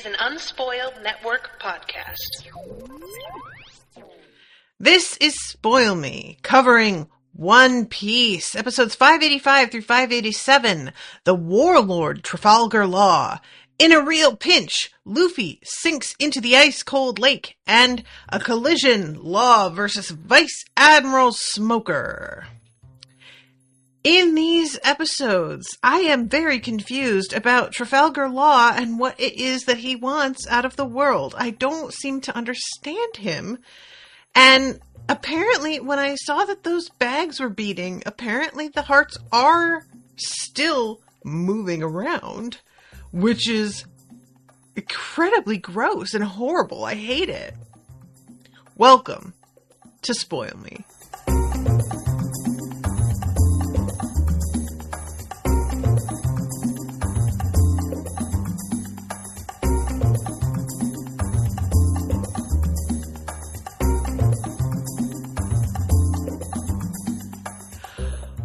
an Unspoiled Network podcast. This is Spoil Me, covering One Piece, episodes 585 through 587, The Warlord Trafalgar Law, In a Real Pinch, Luffy sinks into the ice-cold lake, and a collision, Law versus Vice Admiral Smoker. In these episodes, I am very confused about Trafalgar Law and what it is that he wants out of the world. I don't seem to understand him. And apparently, when I saw that those bags were beating, apparently the hearts are still moving around, which is incredibly gross and horrible. I hate it. Welcome to Spoil Me.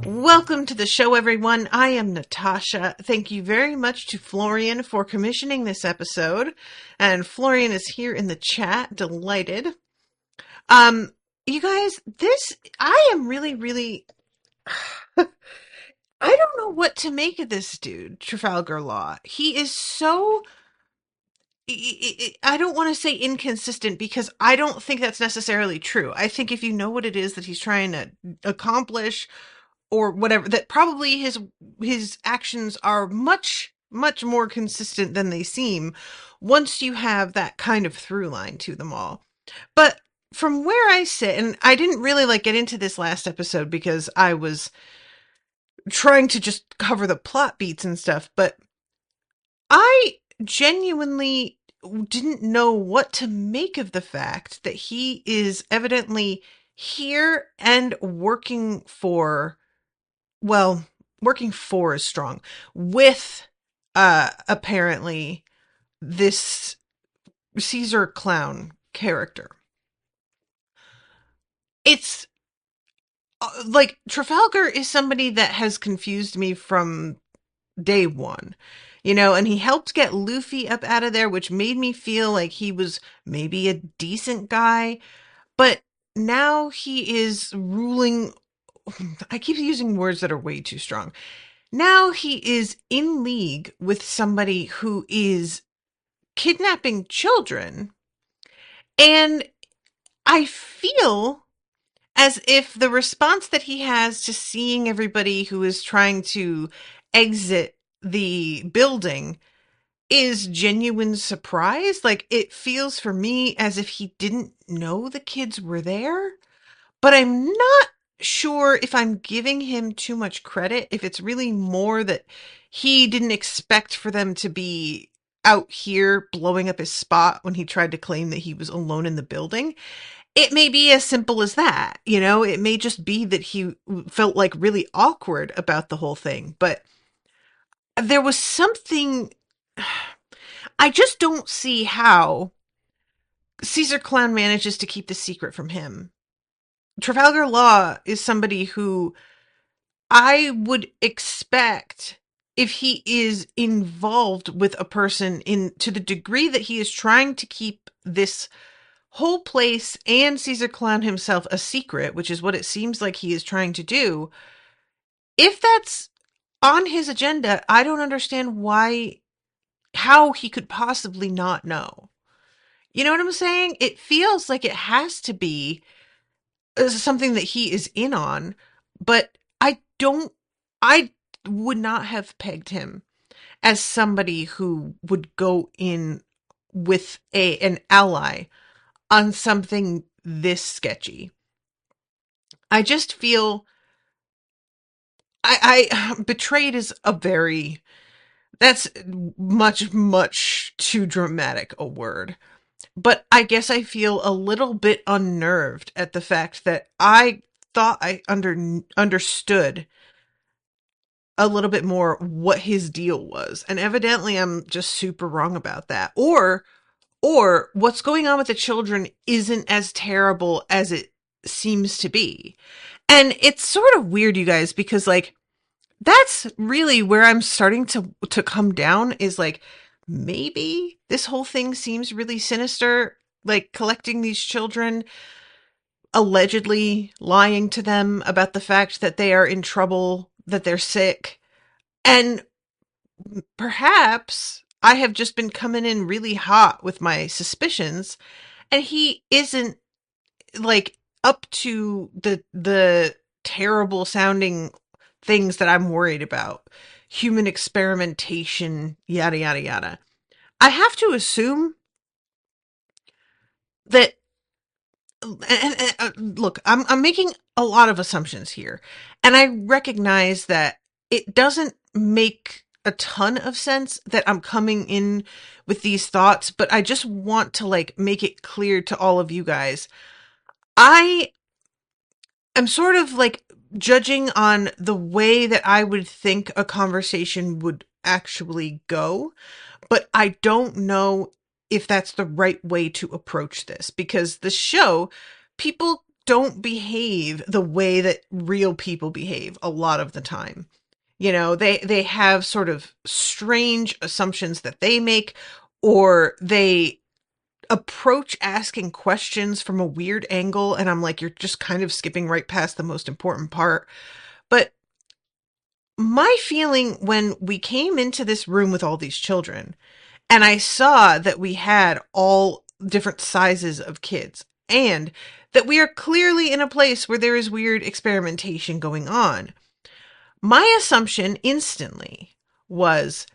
Welcome to the show, everyone. I am Natasha. Thank you very much to Florian for commissioning this episode. And Florian is here in the chat. Delighted. You guys, I am really, I don't know what to make of this dude, Trafalgar Law. He is so, I don't want to say inconsistent because I don't think that's necessarily true. I think if you know what it is that he's trying to accomplish, or whatever, that probably his actions are much more consistent than they seem once you have that kind of through line to them all. But from where I sit, and I didn't really get into this last episode because I was trying to just cover the plot beats and stuff, but I genuinely didn't know what to make of the fact that he is evidently here and working for is strong, with, apparently, this Caesar clown character. It's, Trafalgar is somebody that has confused me from day one, and he helped get Luffy up out of there, which made me feel like he was maybe a decent guy, but now he is ruling. I keep using words that are way too strong. Now he is in league with somebody who is kidnapping children. And I feel as if the response that he has to seeing everybody who is trying to exit the building is genuine surprise. It feels for me as if he didn't know the kids were there. But I'm not sure if I'm giving him too much credit, if it's really more that he didn't expect for them to be out here blowing up his spot when he tried to claim that he was alone in the building. It may be as simple as that, it may just be that he felt really awkward about the whole thing, but there was something, I just don't see how Caesar Clown manages to keep the secret from him. Trafalgar Law is somebody who I would expect, if he is involved with a person to the degree that he is trying to keep this whole place and Caesar Clown himself a secret, which is what it seems like he is trying to do. If that's on his agenda, I don't understand how he could possibly not know. You know what I'm saying? It feels like it has to be something that he is in on, but I would not have pegged him as somebody who would go in with an ally on something this sketchy. I just feel I betrayed is that's much too dramatic a word. But I guess I feel a little bit unnerved at the fact that I thought I understood a little bit more what his deal was. And evidently I'm just super wrong about that. Or what's going on with the children isn't as terrible as it seems to be. And it's sort of weird, you guys, because that's really where I'm starting to come down is maybe this whole thing seems really sinister, like collecting these children, allegedly lying to them about the fact that they are in trouble, that they're sick. And perhaps I have just been coming in really hot with my suspicions, and he isn't like up to the terrible sounding things that I'm worried about. Human experimentation, yada yada yada. I have to assume that look, I'm making a lot of assumptions here, and I recognize that it doesn't make a ton of sense that I'm coming in with these thoughts, but I just want to like make it clear to all of you guys. I am sort of like judging on the way that I would think a conversation would actually go, but I don't know if that's the right way to approach this, because the show, people don't behave the way that real people behave a lot of the time. You know, they have sort of strange assumptions that they make, or they approach asking questions from a weird angle, and I'm like, you're just kind of skipping right past the most important part. But my feeling when we came into this room with all these children, and I saw that we had all different sizes of kids, and that we are clearly in a place where there is weird experimentation going on, my assumption instantly was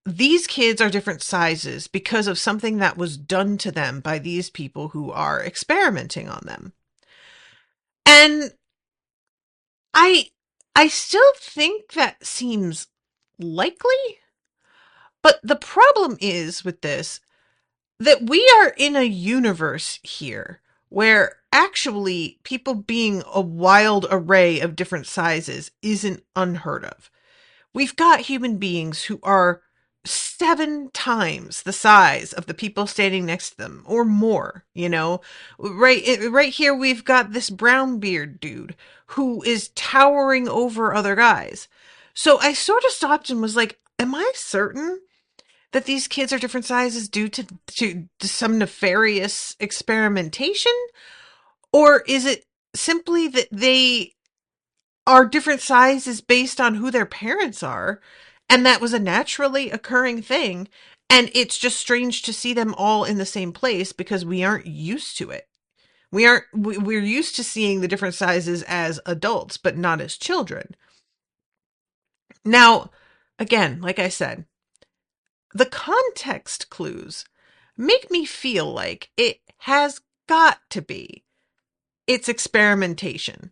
these kids are different sizes because of something that was done to them by these people who are experimenting on them. And I I still think that seems likely, but the problem is with this that we are in a universe here where actually people being a wild array of different sizes isn't unheard of. We've got human beings who are 7 times the size of the people standing next to them, or more, you know. Right here we've got this Brownbeard dude who is towering over other guys. So I sort of stopped and was like, am I certain that these kids are different sizes due to some nefarious experimentation? Or is it simply that they are different sizes based on who their parents are, and that was a naturally occurring thing, and it's just strange to see them all in the same place because we aren't used to it. We're used to seeing the different sizes as adults, but not as children. Now, again, like I said, the context clues make me feel like it has got to be it's experimentation.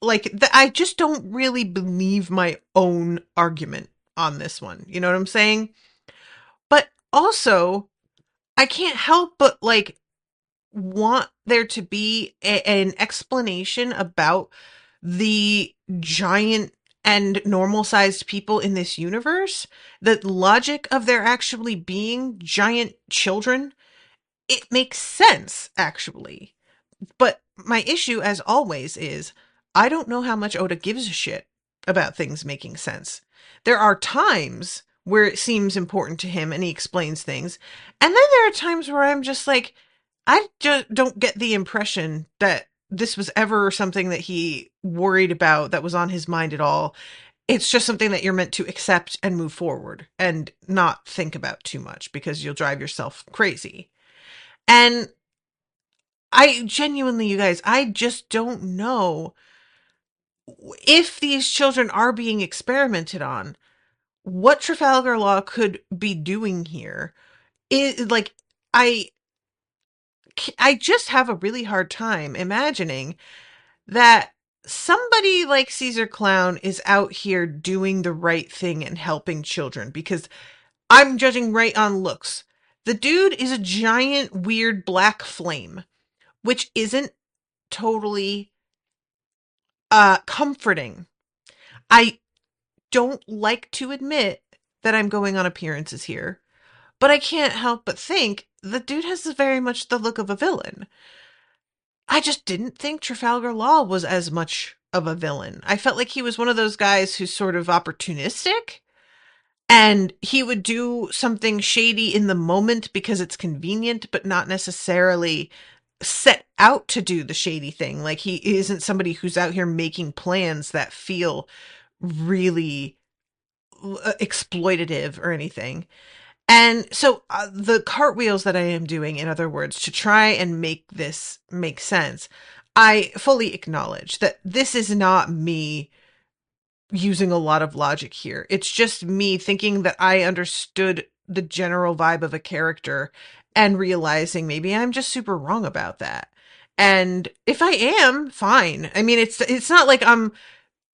Like, I just don't really believe my own argument on this one. You know what I'm saying? But also, I can't help but like want there to be an explanation about the giant and normal sized people in this universe, the logic of there actually being giant children. It makes sense, actually. But my issue, as always, is I don't know how much Oda gives a shit about things making sense. There are times where it seems important to him and he explains things. And then there are times where I'm just like, I just don't get the impression that this was ever something that he worried about, that was on his mind at all. It's just something that you're meant to accept and move forward and not think about too much because you'll drive yourself crazy. And I genuinely, you guys, I just don't know if these children are being experimented on, what Trafalgar Law could be doing here. Is like, I I just have a really hard time imagining that somebody like Caesar Clown is out here doing the right thing and helping children, because I'm judging right on looks. The dude is a giant weird black flame, which isn't totally comforting. I don't like to admit that I'm going on appearances here, but I can't help but think the dude has very much the look of a villain. I just didn't think Trafalgar Law was as much of a villain. I felt like he was one of those guys who's sort of opportunistic. And he would do something shady in the moment because it's convenient, but not necessarily set out to do the shady thing. Like, he isn't somebody who's out here making plans that feel really exploitative or anything. And so the cartwheels that I am doing, in other words, to try and make this make sense, I fully acknowledge that this is not me using a lot of logic here. It's just me thinking that I understood the general vibe of a character and realizing maybe I'm just super wrong about that. And if I am, fine. I mean, it's not like I'm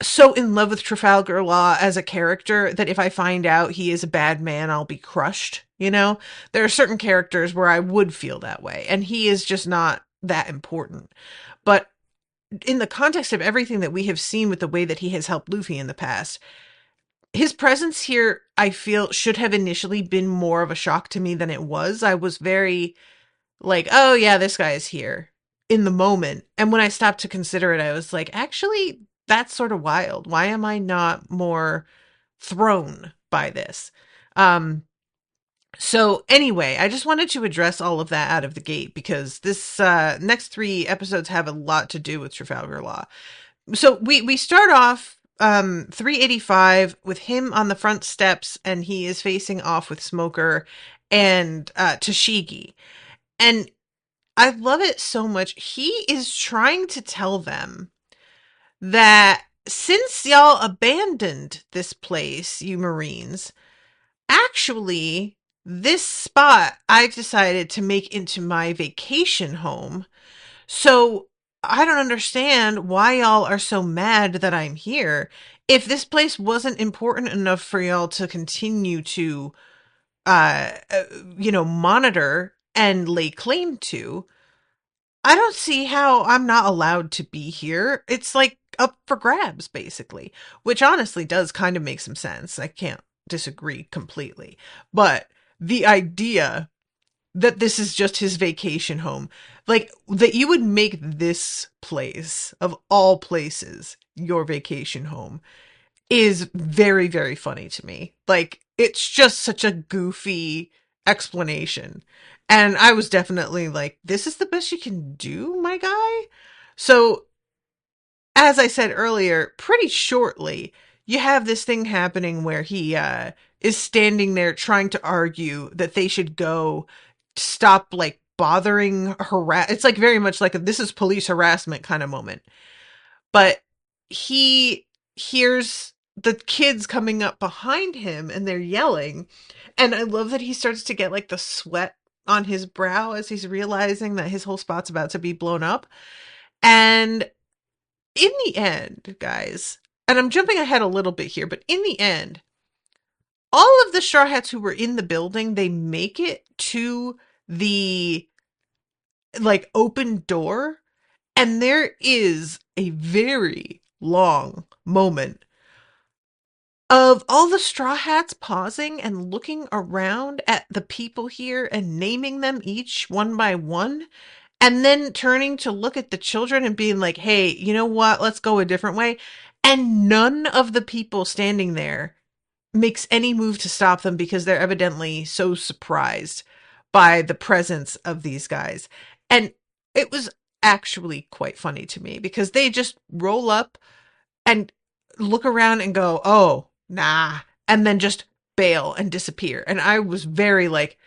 so in love with Trafalgar Law as a character that if I find out he is a bad man, I'll be crushed. You know, there are certain characters where I would feel that way, and he is just not that important. But in the context of everything that we have seen with the way that he has helped Luffy in the past, his presence here, I feel, should have initially been more of a shock to me than it was. I was very like, oh yeah, this guy is here in the moment. And when I stopped to consider it, I was like, actually, that's sort of wild. Why am I not more thrown by this? So anyway, I just wanted to address all of that out of the gate because this next 3 episodes have a lot to do with Trafalgar Law. So we start off 385 with him on the front steps, and he is facing off with Smoker and Tashigi. And I love it so much. He is trying to tell them that since y'all abandoned this place, you Marines, actually, this spot I've decided to make into my vacation home. So I don't understand why y'all are so mad that I'm here. If this place wasn't important enough for y'all to continue to, monitor and lay claim to, I don't see how I'm not allowed to be here. It's like up for grabs, basically, which honestly does kind of make some sense. I can't disagree completely. But the idea that this is just his vacation home, like that you would make this place, of all places, your vacation home, is very, very funny to me. Like, it's just such a goofy explanation. And I was definitely like, this is the best you can do, my guy? So, as I said earlier, pretty shortly, you have this thing happening where he is standing there trying to argue that they should go stop, like, bothering it's like very much like this is police harassment kind of moment. But he hears the kids coming up behind him and they're yelling. And I love that he starts to get like the sweat on his brow as he's realizing that his whole spot's about to be blown up. And in the end, guys, and I'm jumping ahead a little bit here, but in the end, all of the Straw Hats who were in the building, they make it to the like open door, and there is a very long moment of all the Straw Hats pausing and looking around at the people here and naming them each one by one, and then turning to look at the children and being like, hey, you know what? Let's go a different way. And none of the people standing there makes any move to stop them because they're evidently so surprised by the presence of these guys. And it was actually quite funny to me because they just roll up and look around and go, oh, nah, and then just bail and disappear. And I was very like,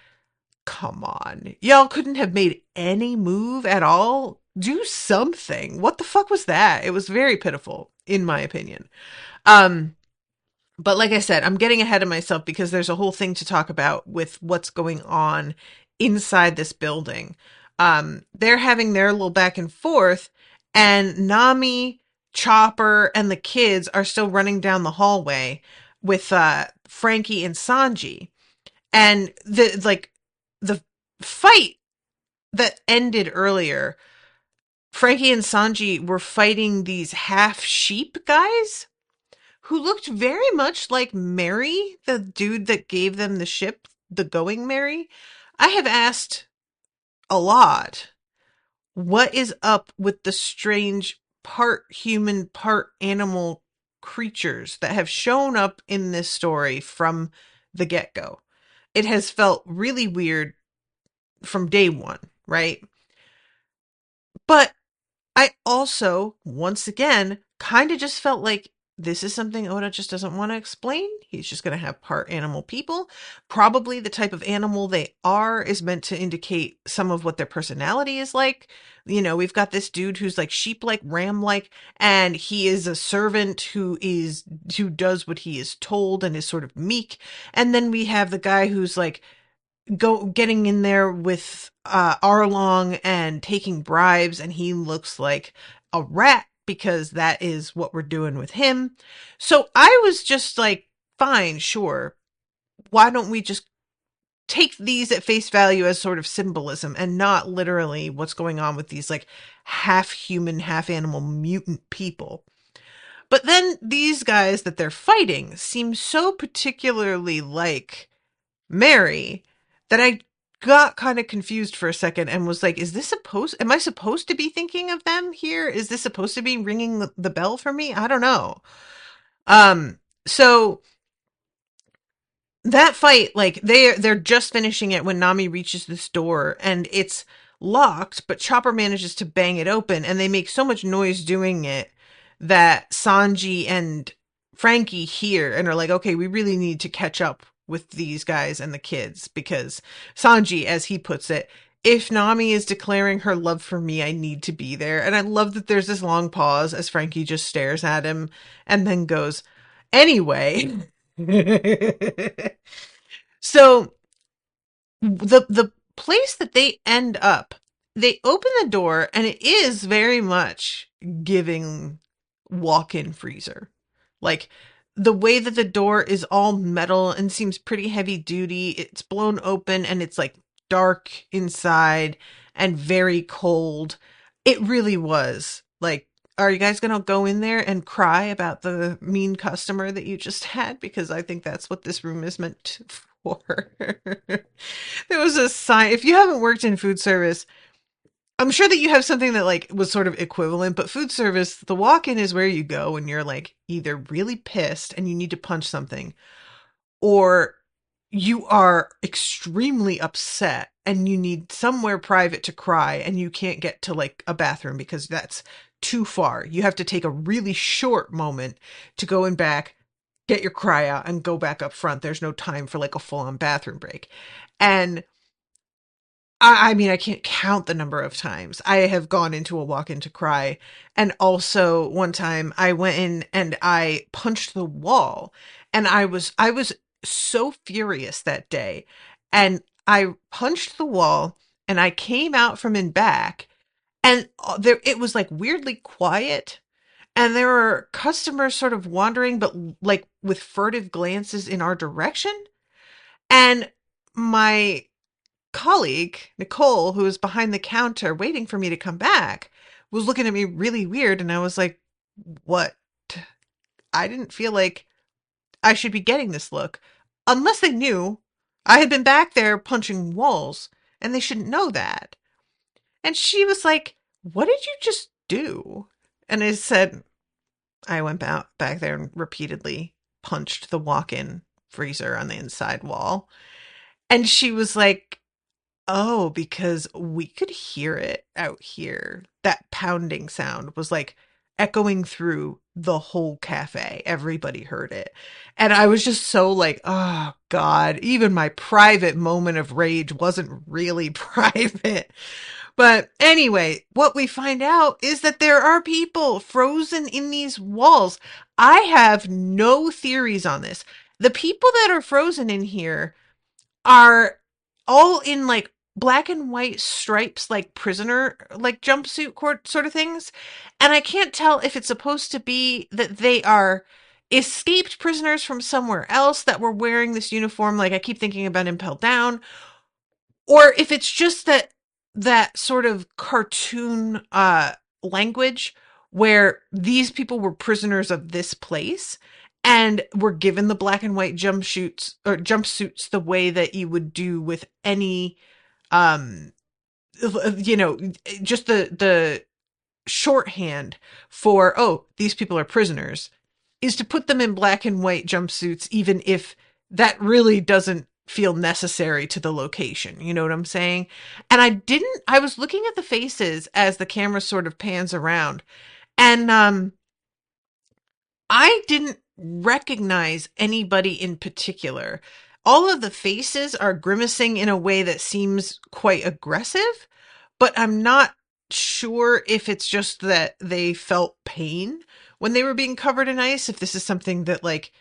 come on. Y'all couldn't have made any move at all? Do something. What the fuck was that? It was very pitiful, in my opinion. But like I said, I'm getting ahead of myself because there's a whole thing to talk about with what's going on inside this building. They're having their little back and forth, and Nami, Chopper, and the kids are still running down the hallway with Franky and Sanji. And the fight that ended earlier, Franky and Sanji were fighting these half sheep guys who looked very much like Mary, the dude that gave them the ship, the Going Mary. I have asked a lot, what is up with the strange part human, part animal creatures that have shown up in this story from the get-go. It has felt really weird from day one, right? But I also, once again, kind of just felt like this is something Oda just doesn't want to explain. He's just going to have part animal people. Probably the type of animal they are is meant to indicate some of what their personality is like. You know, we've got this dude who's like sheep-like, ram-like, and he is a servant who does what he is told and is sort of meek. And then we have the guy who's like getting in there with Arlong and taking bribes, and he looks like a rat because that is what we're doing with him. So I was just like, fine, sure. Why don't we just take these at face value as sort of symbolism and not literally what's going on with these like half human, half animal mutant people? But then these guys that they're fighting seem so particularly like Mary that I got kind of confused for a second and was like, am I supposed to be thinking of them here? Is this supposed to be ringing the bell for me? I don't know. So that fight, like they're just finishing it when Nami reaches this door and it's locked, but Chopper manages to bang it open and they make so much noise doing it that Sanji and Franky hear and are like, okay, we really need to catch up with these guys and the kids because Sanji, as he puts it, if Nami is declaring her love for me, I need to be there. And I love that there's this long pause as Franky just stares at him and then goes, anyway. So the place that they end up, they open the door and it is very much giving walk-in freezer. Like the way that the door is all metal and seems pretty heavy duty, it's blown open and it's like dark inside and very cold. It really was like, are you guys going to go in there and cry about the mean customer that you just had? Because I think that's what this room is meant for. There was a sign. If you haven't worked in food service, I'm sure that you have something that like was sort of equivalent, but food service, the walk-in is where you go when you're like either really pissed and you need to punch something, or you are extremely upset and you need somewhere private to cry and you can't get to like a bathroom because that's too far. You have to take a really short moment to go in back, get your cry out and go back up front. There's no time for like a full-on bathroom break. And I mean, I can't count the number of times I have gone into a walk-in to cry. And also one time I went in and I punched the wall and I was so furious that day. And I punched the wall and I came out from in back and it was like weirdly quiet. And there were customers sort of wandering, but like with furtive glances in our direction. And my colleague, Nicole, who was behind the counter waiting for me to come back, was looking at me really weird. And I was like, what? I didn't feel like I should be getting this look unless they knew I had been back there punching walls and they shouldn't know that. And she was like, what did you just do? And I said, I went back there and repeatedly punched the walk-in freezer on the inside wall. And she was like, oh, because we could hear it out here. That pounding sound was like echoing through the whole cafe. Everybody heard it. And I was just so like, oh God, even my private moment of rage wasn't really private. But anyway, what we find out is that there are people frozen in these walls. I have no theories on this. The people that are frozen in here are all in like black and white stripes, like prisoner, like jumpsuit court sort of things. And I can't tell if it's supposed to be that they are escaped prisoners from somewhere else that were wearing this uniform. Like I keep thinking about Impel Down, or if it's just that sort of cartoon language where these people were prisoners of this place and were given the black and white jumpsuits the way that you would do with any um just the shorthand for, oh, these people are prisoners, is to put them in black and white jumpsuits even if that really doesn't feel necessary to the location. You know what I'm saying? And I was looking at the faces as the camera sort of pans around, and I didn't recognize anybody in particular. All of the faces are grimacing in a way that seems quite aggressive, but I'm not sure if it's just that they felt pain when they were being covered in ice, if this is something that, like,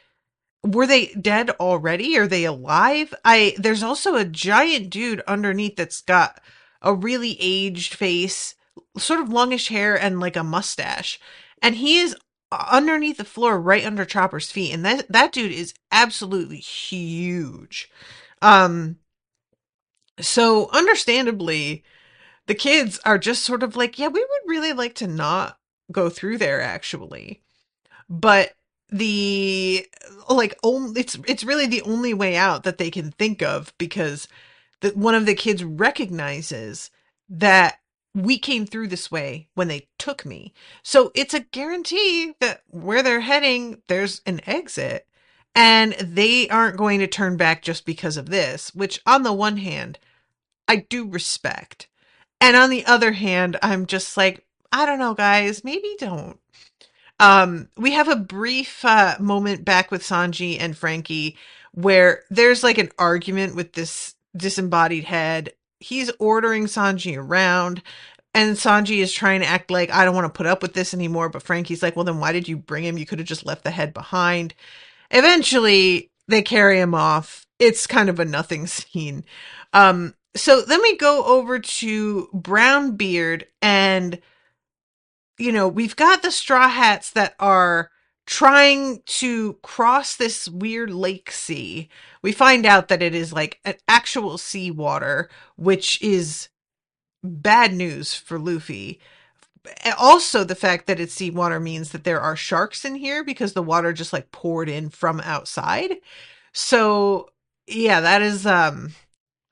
were they dead already? Are they alive? There's also a giant dude underneath that's got a really aged face, sort of longish hair, and like a mustache. And he is underneath the floor right under Chopper's feet. And that dude is absolutely huge. Um, so understandably, the kids are just sort of like, yeah, we would really like to not go through there actually. But the like only it's really the only way out that they can think of, because one of the kids recognizes that we came through this way when they took me. So it's a guarantee that where they're heading, there's an exit, and they aren't going to turn back just because of this, which on the one hand, I do respect. And on the other hand, I'm just like, I don't know, guys, maybe don't. We have a brief moment back with Sanji and Franky where there's like an argument with this disembodied head. He's ordering Sanji around, and Sanji is trying to act like, I don't want to put up with this anymore. But Franky's like, well, then why did you bring him? You could have just left the head behind. Eventually, they carry him off. It's kind of a nothing scene. So then we go over to Brownbeard, and we've got the Straw Hats that are trying to cross this weird lake sea. We find out that it is like an actual seawater, which is bad news for Luffy. Also, the fact that it's seawater means that there are sharks in here because the water just like poured in from outside. So, yeah, that is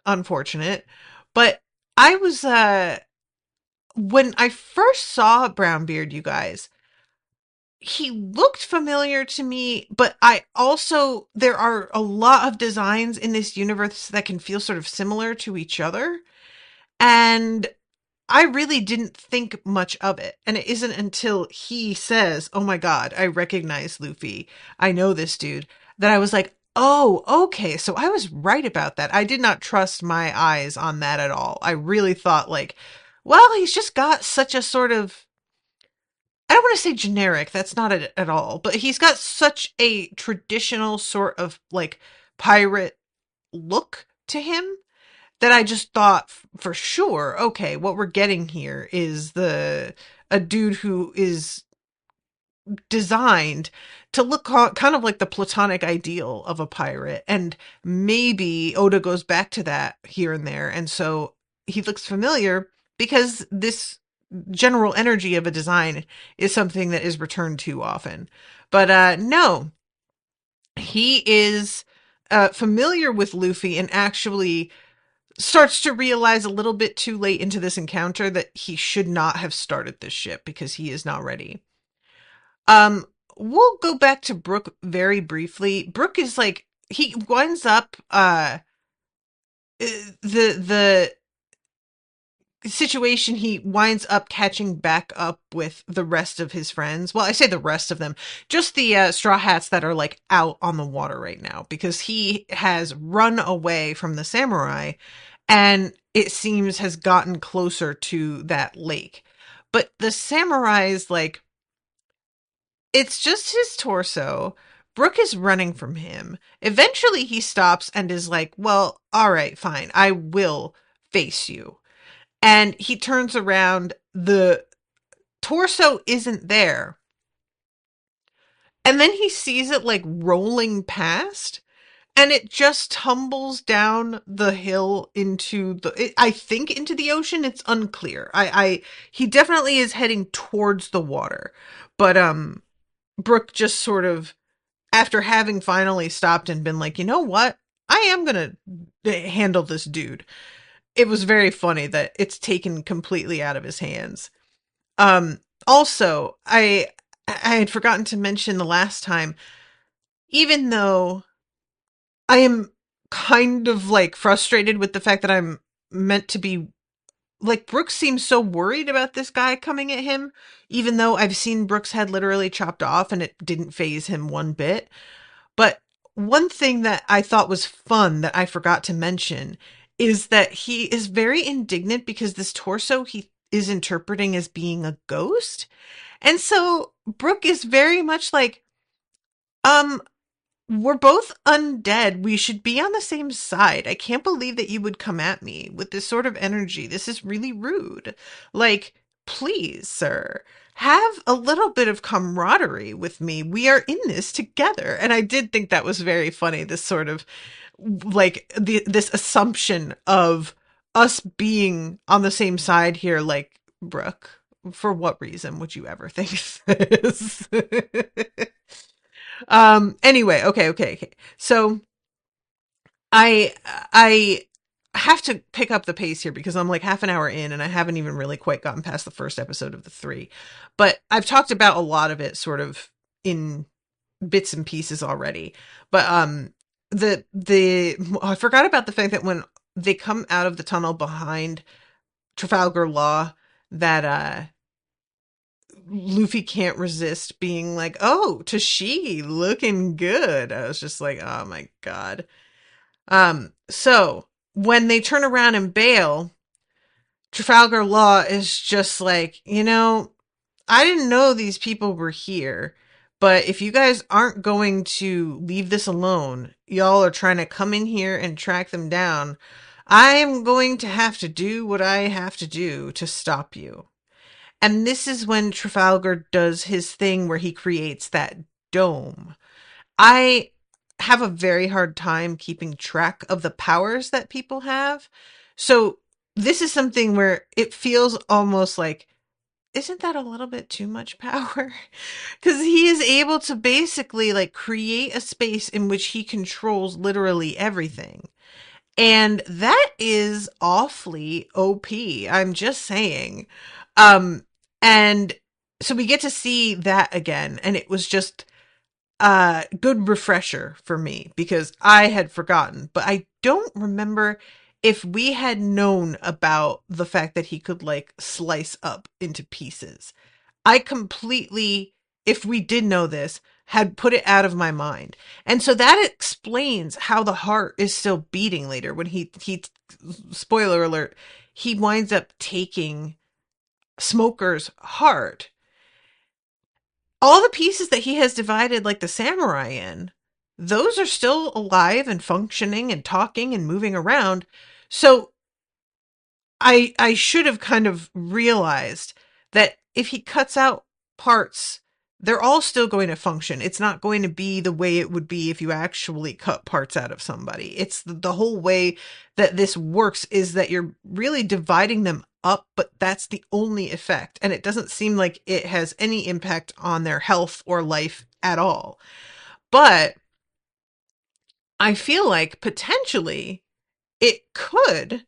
unfortunate. But I was when I first saw Brownbeard, you guys, he looked familiar to me, but there are a lot of designs in this universe that can feel sort of similar to each other. And I really didn't think much of it. And it isn't until he says, oh my God, I recognize Luffy, I know this dude, that I was like, oh, okay. So I was right about that. I did not trust my eyes on that at all. I really thought, like, well, he's just got such a sort of, I don't want to say generic, that's not it at all, but he's got such a traditional sort of like pirate look to him that I just thought for sure, okay, what we're getting here is a dude who is designed to look kind of like the platonic ideal of a pirate. And maybe Oda goes back to that here and there. And so he looks familiar because this general energy of a design is something that is returned too often. But no, he is familiar with Luffy and actually starts to realize a little bit too late into this encounter that he should not have started this ship because he is not ready. We'll go back to Brook very briefly. Brook is like, he winds up the situation, he winds up catching back up with the rest of his friends. Well, I say the rest of them, just the Straw Hats that are like out on the water right now, because he has run away from the samurai and it seems has gotten closer to that lake. But the samurai's like, it's just his torso. Brook is running from him. Eventually he stops and is like, well, all right, fine. I will face you. And he turns around. The torso isn't there. And then he sees it like rolling past, and it just tumbles down the hill into I think into the ocean. It's unclear. He definitely is heading towards the water. But Brook just sort of, after having finally stopped and been like, you know what? I am going to handle this dude. It was very funny that it's taken completely out of his hands. Also, I had forgotten to mention the last time, even though I am kind of like frustrated with the fact that I'm meant to be like Brooks seems so worried about this guy coming at him, even though I've seen Brooks' head literally chopped off and it didn't phase him one bit. But one thing that I thought was fun that I forgot to mention is that he is very indignant because this torso he is interpreting as being a ghost. And so Brooke is very much like, um, we're both undead. We should be on the same side. I can't believe that you would come at me with this sort of energy. This is really rude. Like, please, sir, have a little bit of camaraderie with me. We are in this together. And I did think that was very funny. This sort of like this assumption of us being on the same side here. Like, Brooke, for what reason would you ever think this? Anyway, okay. So I have to pick up the pace here because I'm like half an hour in and I haven't even really quite gotten past the first episode of the three. But I've talked about a lot of it sort of in bits and pieces already. But the I forgot about the fact that when they come out of the tunnel behind Trafalgar Law, that Luffy can't resist being like, "Oh, Tashi, looking good." I was just like, "Oh my god." So when they turn around and bail, Trafalgar Law is just like, I didn't know these people were here, but if you guys aren't going to leave this alone, y'all are trying to come in here and track them down. I am going to have to do what I have to do to stop you. And this is when Trafalgar does his thing where he creates that dome. I have a very hard time keeping track of the powers that people have. So this is something where it feels almost like, isn't that a little bit too much power? Because he is able to basically like create a space in which he controls literally everything. And that is awfully OP. I'm just saying. Um, and so we get to see that again, and it was just a good refresher for me because I had forgotten, but I don't remember if we had known about the fact that he could like slice up into pieces. I completely, if we did know this, had put it out of my mind. And so that explains how the heart is still beating later when he spoiler alert, he winds up taking Smoker's heart. All the pieces that he has divided like the samurai in, those are still alive and functioning and talking and moving around. So I should have kind of realized that if he cuts out parts, they're all still going to function. It's not going to be the way it would be if you actually cut parts out of somebody. It's the whole way that this works is that you're really dividing them up, but that's the only effect. And it doesn't seem like it has any impact on their health or life at all. But I feel like potentially it could,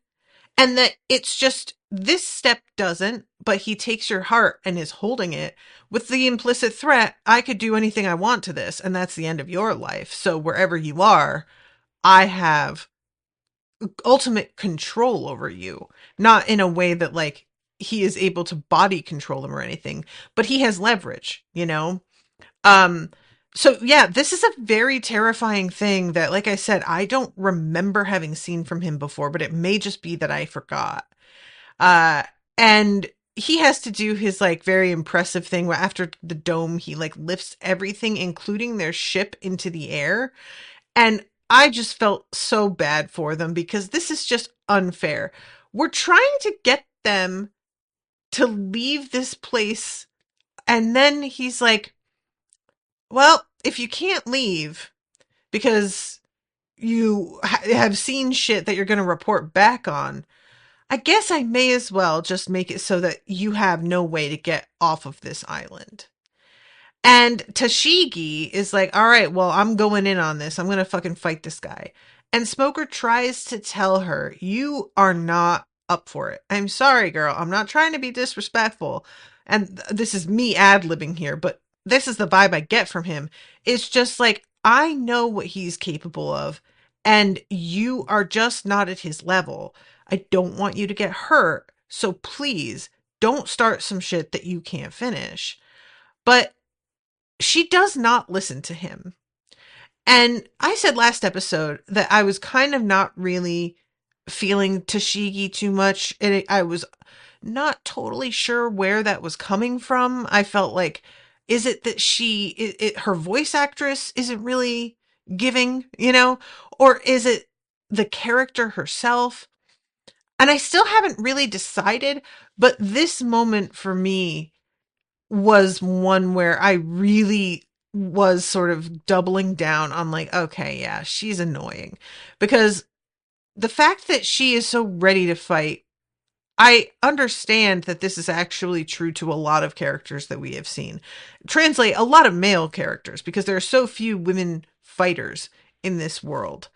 and that it's just this step doesn't, but he takes your heart and is holding it with the implicit threat, I could do anything I want to this, and that's the end of your life. So wherever you are, I have ultimate control over you. Not in a way that like he is able to body control them or anything, but he has leverage, Um, so yeah, this is a very terrifying thing that, like I said, I don't remember having seen from him before, but it may just be that I forgot. Uh, and he has to do his like very impressive thing where after the dome, he like lifts everything, including their ship, into the air. And I just felt so bad for them because this is just unfair. We're trying to get them to leave this place. And then he's like, well, if you can't leave because you have seen shit that you're going to report back on, I guess I may as well just make it so that you have no way to get off of this island. And Tashigi is like, all right, well, I'm going in on this. I'm going to fucking fight this guy. And Smoker tries to tell her, you are not up for it. I'm sorry, girl. I'm not trying to be disrespectful. And this is me ad-libbing here, but this is the vibe I get from him. It's just like, I know what he's capable of. and you are just not at his level. I don't want you to get hurt. So please don't start some shit that you can't finish. But she does not listen to him. And I said last episode that I was kind of not really feeling Tashigi too much. And I was not totally sure where that was coming from. I felt like, is it that her voice actress isn't really giving, or is it the character herself? And I still haven't really decided, but this moment for me was one where I really was sort of doubling down on like, okay, yeah, she's annoying. Because the fact that she is so ready to fight, I understand that this is actually true to a lot of characters that we have seen. Translate a lot of male characters, because there are so few women fighters in this world.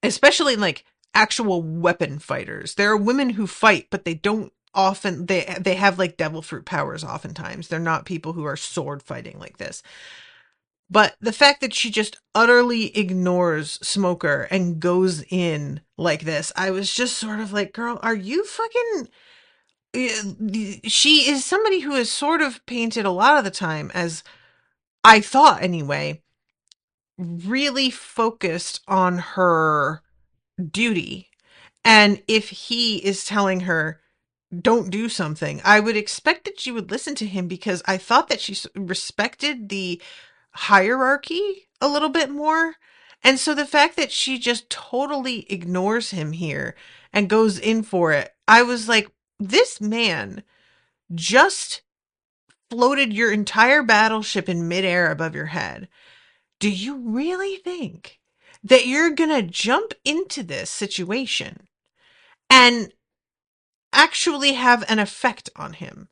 Especially like actual weapon fighters. There are women who fight, but they don't often, they have like devil fruit powers oftentimes. They're not people who are sword fighting like this. But the fact that she just utterly ignores Smoker and goes in like this, I was just sort of like, girl, are you fucking... She is somebody who is sort of painted a lot of the time as, I thought anyway, really focused on her duty. And if he is telling her, don't do something, I would expect that she would listen to him, because I thought that she respected the hierarchy a little bit more. And so the fact that she just totally ignores him here and goes in for it, I was like, this man just floated your entire battleship in midair above your head. Do you really think that you're gonna jump into this situation and actually have an effect on him?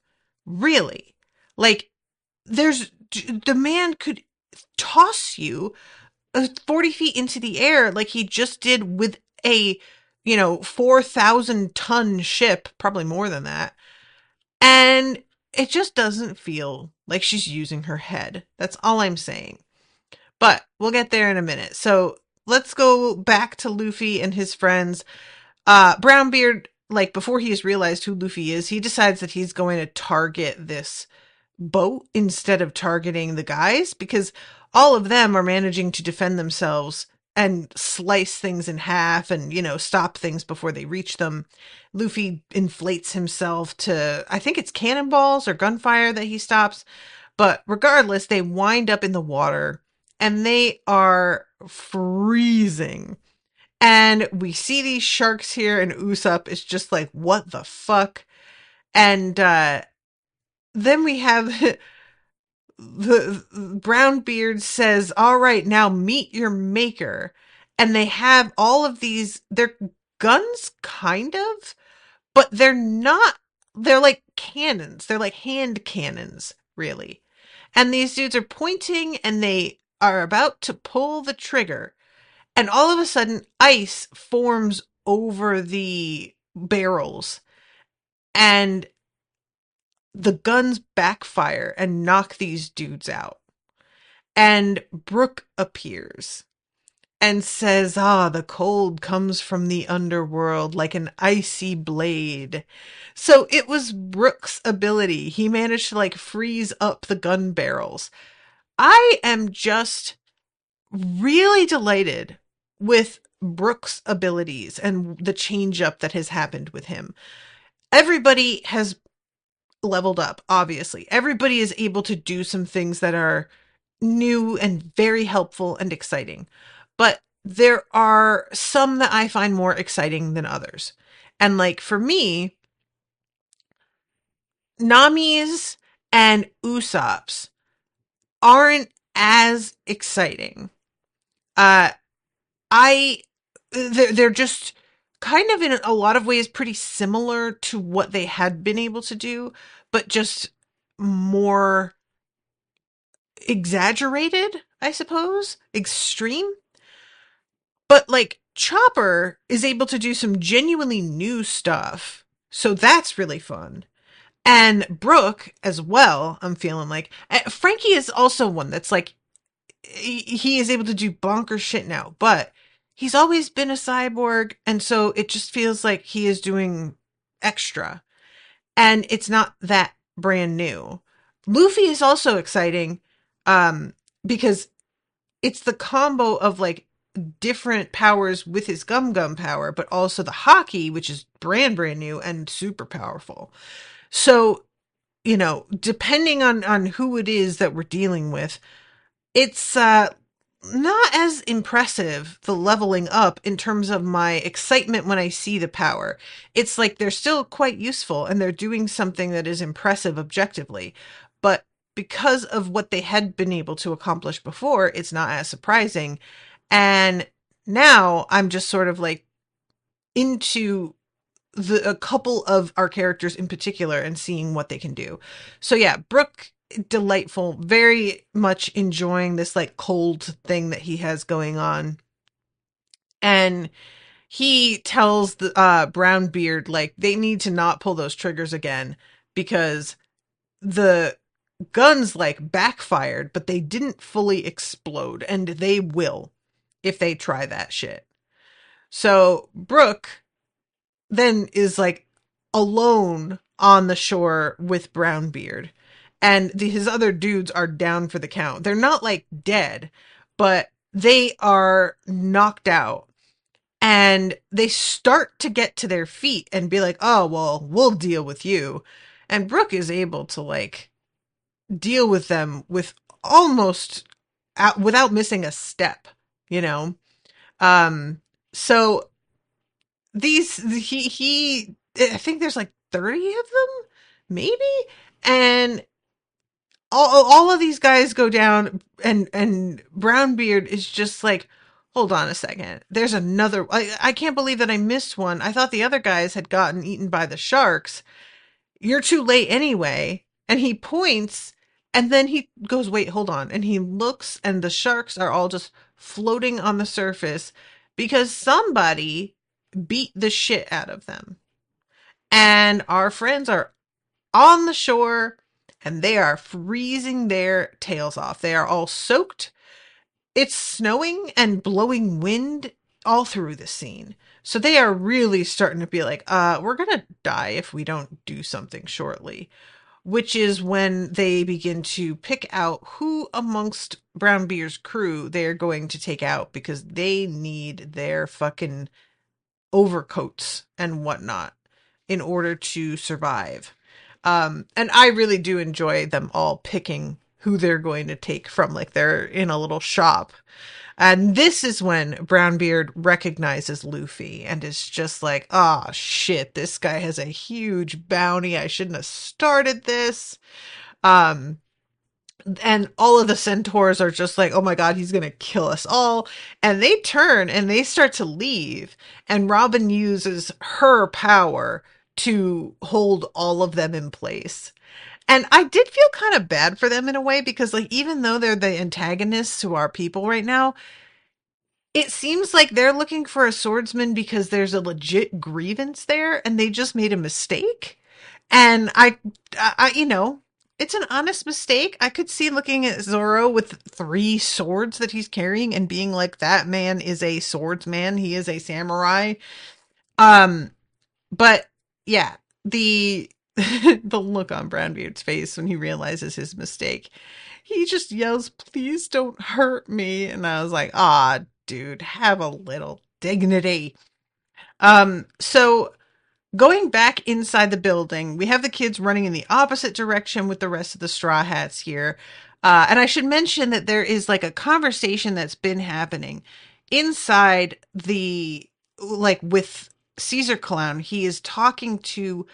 Really? Like, the man could toss you 40 feet into the air like he just did with a 4,000 ton ship, probably more than that. And it just doesn't feel like she's using her head. That's all I'm saying. But we'll get there in a minute. So let's go back to Luffy and his friends. Brownbeard, like before he's realized who Luffy is, he decides that he's going to target this boat instead of targeting the guys, because all of them are managing to defend themselves and slice things in half and, stop things before they reach them. Luffy inflates himself to, I think it's cannonballs or gunfire that he stops. But regardless, they wind up in the water and they are freezing. And we see these sharks here, and Usopp is just like, what the fuck? And then we have the Brownbeard says, all right, now meet your maker. And they have all of these, they're guns, kind of, but they're not, they're like cannons. They're like hand cannons, really. And these dudes are pointing and they are about to pull the trigger. And all of a sudden, ice forms over the barrels. And the guns backfire and knock these dudes out. And Brook appears and says, the cold comes from the underworld like an icy blade. So it was Brook's ability. He managed to freeze up the gun barrels. I am just really delighted with Brook's abilities and the change up that has happened with him. Everybody has leveled up, obviously. Everybody is able to do some things that are new and very helpful and exciting. But there are some that I find more exciting than others. And for me, Nami's and Usopp's aren't as exciting. They're just kind of in a lot of ways pretty similar to what they had been able to do, but just more exaggerated, I suppose, extreme. But Chopper is able to do some genuinely new stuff, so that's really fun. And Brook as well, I'm feeling like. Franky is also one that's he is able to do bonkers shit now, but he's always been a cyborg, and so it just feels like he is doing extra, and it's not that brand new. Luffy is also exciting, um, because it's the combo of like different powers with his gum power, but also the hockey, which is brand new and super powerful. So, depending on who it is that we're dealing with, it's not as impressive, the leveling up, in terms of my excitement when I see the power. It's like they're still quite useful and they're doing something that is impressive objectively. But because of what they had been able to accomplish before, it's not as surprising. And now I'm just sort of like into a couple of our characters in particular and seeing what they can do. So yeah, Brook, delightful, very much enjoying this like cold thing that he has going on. And he tells the Brownbeard like they need to not pull those triggers again because the guns like backfired, but they didn't fully explode, and they will if they try that shit. So Brook then is like alone on the shore with Brownbeard. And his other dudes are down for the count. They're not like dead, but they are knocked out. And they start to get to their feet and be like, oh, well, we'll deal with you. And Brook is able to like deal with them with almost without missing a step, you know? So he I think there's like 30 of them, maybe, and all of these guys go down, and Brownbeard is just like, hold on a second, there's another. I can't believe that I missed one. I thought the other guys had gotten eaten by the sharks. You're too late anyway. And he points, and then he goes, wait, hold on, and he looks, and the sharks are all just floating on the surface because somebody beat the shit out of them. And our friends are on the shore and they are freezing their tails off. They are all soaked. It's snowing and blowing wind all through the scene. So they are really starting to be like, we're going to die if we don't do something shortly. Which is when they begin to pick out who amongst Brownbeard's crew they're going to take out because they need their fucking overcoats and whatnot in order to survive. And I really do enjoy them all picking who they're going to take from. Like they're in a little shop. And this is when Brownbeard recognizes Luffy and is just like, oh shit, this guy has a huge bounty. I shouldn't have started this. And all of the centaurs are just like, oh my god, he's gonna kill us all. And they turn and they start to leave. And Robin uses her power to hold all of them in place. And I did feel kind of bad for them in a way because, like, even though they're the antagonists to our people right now, it seems like they're looking for a swordsman because there's a legit grievance there and they just made a mistake. And it's an honest mistake. I could see looking at Zoro with 3 swords that he's carrying and being like, that man is a swordsman. He is a samurai. But yeah, the the look on Brownbeard's face when he realizes his mistake, he just yells, please don't hurt me. And I was like, ah, dude, have a little dignity. So going back inside the building, we have the kids running in the opposite direction with the rest of the Straw Hats here. And I should mention that there is like a conversation that's been happening inside with Caesar Clown. He is talking to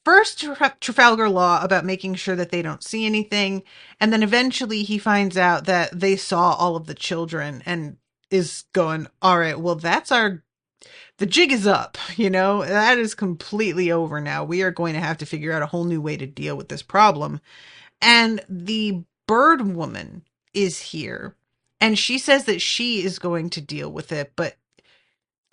first Trafalgar Law about making sure that they don't see anything. And then eventually he finds out that they saw all of the children and is going, all right, well, the jig is up, that is completely over now. We are going to have to figure out a whole new way to deal with this problem. And the bird woman is here and she says that she is going to deal with it, but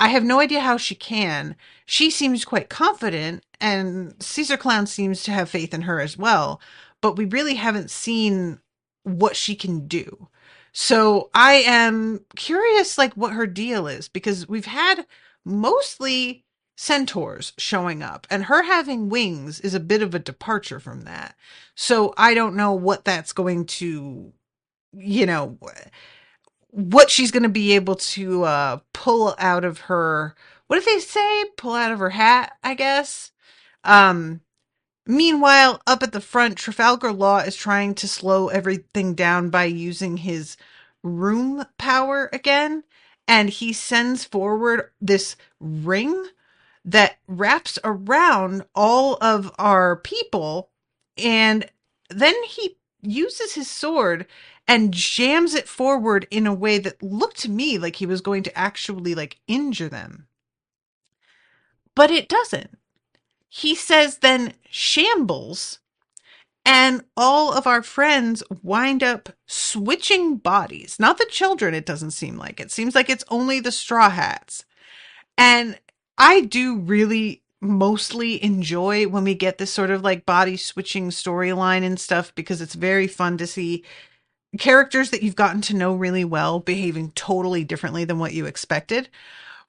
I have no idea how she can. She seems quite confident and Caesar Clown seems to have faith in her as well, but we really haven't seen what she can do. So I am curious, like, what her deal is, because we've had mostly centaurs showing up, and her having wings is a bit of a departure from that. So I don't know what that's going to, you know, what she's going to be able to pull out of her. What did they say? Pull out of her hat, I guess. Um, Meanwhile, up at the front, Trafalgar Law is trying to slow everything down by using his room power again. And he sends forward this ring that wraps around all of our people. And then he uses his sword and jams it forward in a way that looked to me like he was going to actually like injure them. But it doesn't. He says then shambles, and all of our friends wind up switching bodies. Not the children, it doesn't seem like. It seems like it's only the Straw Hats. And I do really mostly enjoy when we get this sort of like body switching storyline and stuff, because it's very fun to see characters that you've gotten to know really well behaving totally differently than what you expected.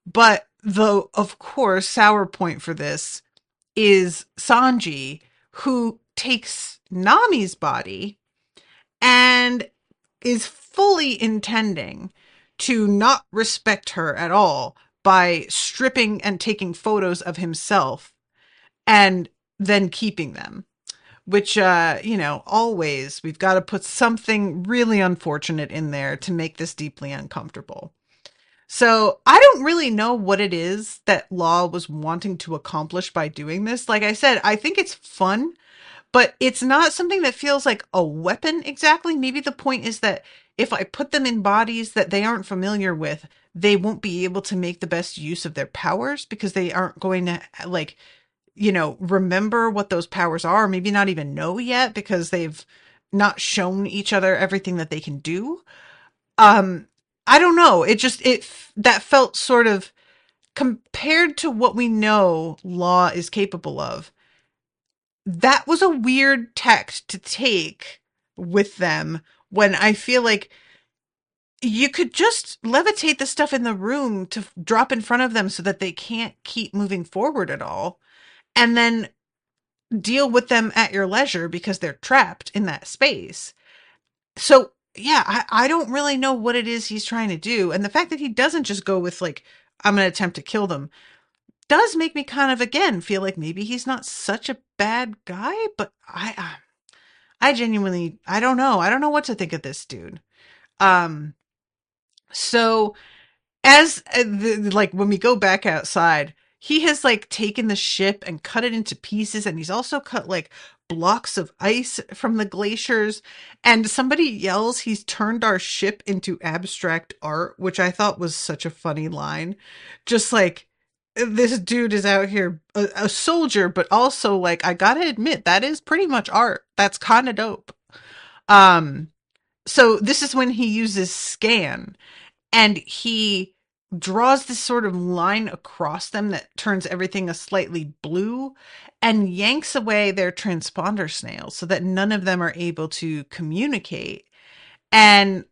But the, of course, sour point for this is Sanji, who takes Nami's body and is fully intending to not respect her at all by stripping and taking photos of himself and then keeping them. Which, always we've got to put something really unfortunate in there to make this deeply uncomfortable. So I don't really know what it is that Law was wanting to accomplish by doing this. Like I said, I think it's fun, but it's not something that feels like a weapon exactly. Maybe the point is that if I put them in bodies that they aren't familiar with, they won't be able to make the best use of their powers because they aren't going to like, remember what those powers are, maybe not even know yet because they've not shown each other everything that they can do. Um, I don't know. That felt sort of compared to what we know Law is capable of. That was a weird tact to take with them when I feel like you could just levitate the stuff in the room to drop in front of them so that they can't keep moving forward at all. And then deal with them at your leisure because they're trapped in that space. So yeah, I don't really know what it is he's trying to do. And the fact that he doesn't just go with like, I'm going to attempt to kill them does make me kind of again feel like maybe he's not such a bad guy, but I genuinely, I don't know. I don't know what to think of this dude. Um, so as like when we go back outside, he has like taken the ship and cut it into pieces, and he's also cut like blocks of ice from the glaciers. And somebody yells he's turned our ship into abstract art, which I thought was such a funny line. Just like, this dude is out here a soldier, but also like, I gotta admit that is pretty much art. That's kind of dope. um so this is when he uses scan, and he draws this sort of line across them that turns everything a slightly blue and yanks away their transponder snails so that none of them are able to communicate. And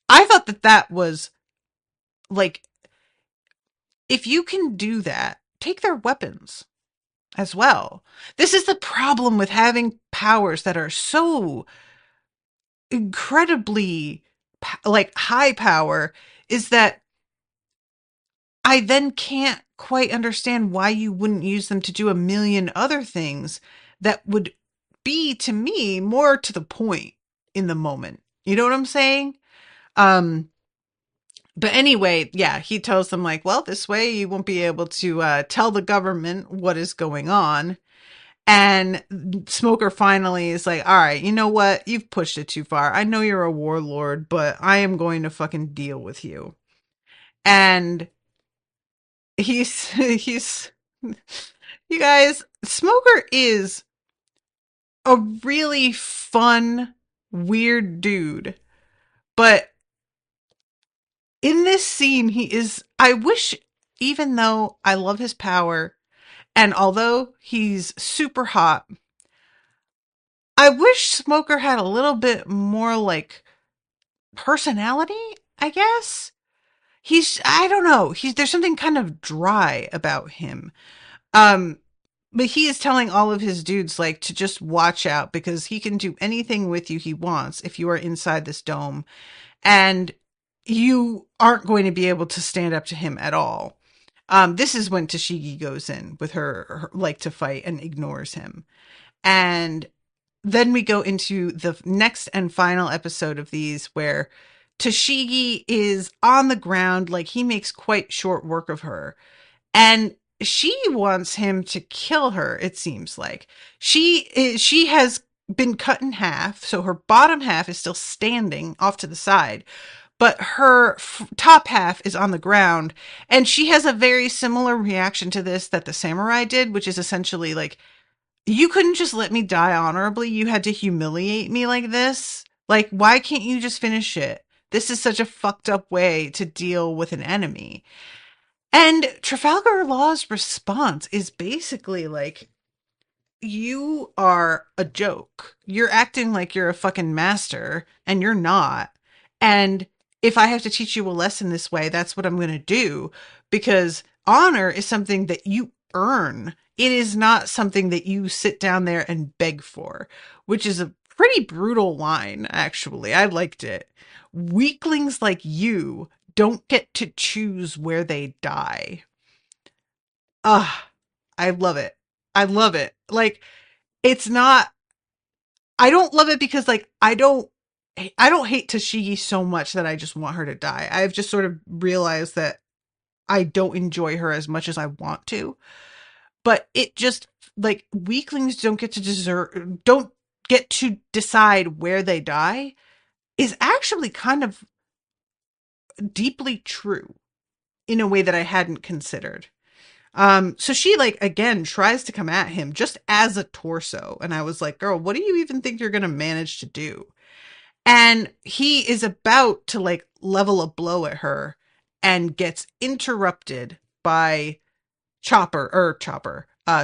I thought that that was like, if you can do that, take their weapons as well. This is the problem with having powers that are so incredibly like high power, is that I then can't quite understand why you wouldn't use them to do a million other things that would be, to me, more to the point in the moment. You know what I'm saying? Um, but anyway, yeah, he tells them like, well, this way you won't be able to tell the government what is going on. And Smoker finally is like, all right, you know what? You've pushed it too far. I know you're a warlord, but I am going to fucking deal with you. And he's you guys, Smoker is a really fun, weird dude. But in this scene, he is, I wish, even though I love his power, and although he's super hot, I wish Smoker had a little bit more like personality, I guess. I don't know. There's something kind of dry about him. Um, but he is telling all of his dudes like to just watch out because he can do anything with you he wants if you are inside this dome, and you aren't going to be able to stand up to him at all. This is when Tashigi goes in with her like to fight and ignores him. And then we go into the next and final episode of these where Tashigi is on the ground, like he makes quite short work of her. And she wants him to kill her, it seems like. She has been cut in half, so her bottom half is still standing off to the side, but her top half is on the ground. And she has a very similar reaction to this that the samurai did, which is essentially like, you couldn't just let me die honorably. You had to humiliate me like this. Like, why can't you just finish it? This is such a fucked up way to deal with an enemy. And Trafalgar Law's response is basically like, you are a joke. You're acting like you're a fucking master, and you're not. And if I have to teach you a lesson this way, that's what I'm going to do, because honor is something that you earn. It is not something that you sit down there and beg for, which is a pretty brutal line, actually. I liked it. Weaklings like you don't get to choose where they die. Ah, I love it. I love it. Like, it's not, I don't love it because like I don't hate Tashigi so much that I just want her to die. I've just sort of realized that I don't enjoy her as much as I want to. But it just, like, weaklings don't get to decide where they die is actually kind of deeply true in a way that I hadn't considered. So she like again tries to come at him just as a torso, and I was like, girl, what do you even think you're gonna manage to do? And he is about to like level a blow at her and gets interrupted by